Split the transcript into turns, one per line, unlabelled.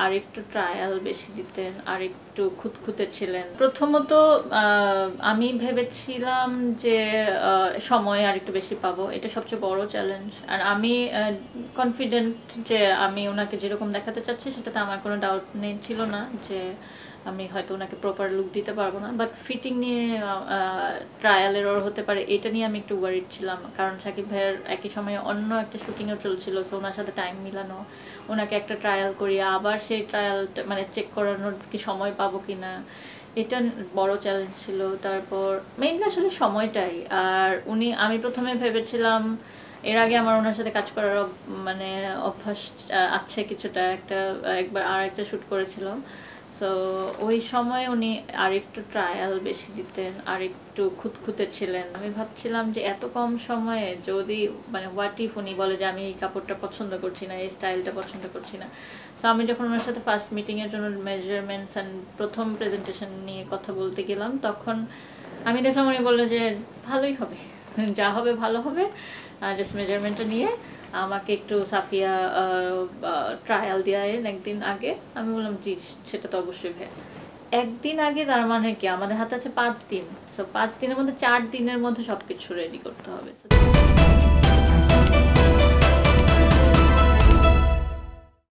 আরেকটু ট্রায়াল বেশি দিতেন, আরেকটু খুঁতখুঁতে ছিলেন। প্রথমত আমি ভেবেছিলাম যে সময় আরেকটু বেশি পাবো, এটা সবচেয়ে বড় চ্যালেঞ্জ। আর আমি কনফিডেন্ট যে আমি ওনাকে যেরকম দেখাতে চাচ্ছি সেটাতে আমার কোনো ডাউট ছিল না যে আমি হয়তো ওনাকে প্রপার লুক দিতে পারবো না। বাট ফিটিং নিয়ে ট্রায়াল এরর হতে পারে, এটা নিয়ে আমি একটু ওয়ারিড ছিলাম। কারণ শাকিব ভাইয়ের একই সময়ে অন্য একটা শুটিংও চলছিল, সো ওনার সাথে টাইম মিলানো, ওনাকে একটা ট্রায়াল করিয়ে আবার সেই ট্রায়ালটা মানে চেক করানোর কি সময় পাবো কি না, এটা বড় চ্যালেঞ্জ ছিল। তারপর মেইনলি আসলে সময়টাই। আর আমি প্রথমে ভেবেছিলাম, এর আগে আমার ওনার সাথে কাজ করার মানে অভ্যাস আছে কিছুটা, একবার আর একটা শ্যুট করেছিলাম। সো ওই সময় উনি আরেকটু ট্রায়াল বেশি দিতেন, আরেকটু খুঁতখুঁতে ছিলেন। আমি ভাবছিলাম যে এত কম সময়ে যদি মানে হোয়াট ইফ উনি বলে যে আমি এই কাপড়টা পছন্দ করছি না, এই স্টাইলটা পছন্দ করছি না। সো আমি যখন ওনার সাথে ফার্স্ট মিটিংয়ের জন্য মেজারমেন্টস অ্যান্ড প্রথম প্রেজেন্টেশন নিয়ে কথা বলতে গেলাম, তখন আমি দেখলাম উনি বললো যে ভালোই হবে, যা হবে ভালো হবে, জাস্ট মেজারমেন্টটা নিয়ে আমাকে একটু সাফিয়া ট্রায়াল দেওয়ার একদিন আগে। আমি বললাম জি, সেটা তো অবশ্যই ভাই। একদিন আগে তার মানে কি, আমাদের হাতে আছে 5 দিন। সো 5 দিনের মধ্যে 4 দিনের মধ্যে সবকিছু রেডি করতে হবে।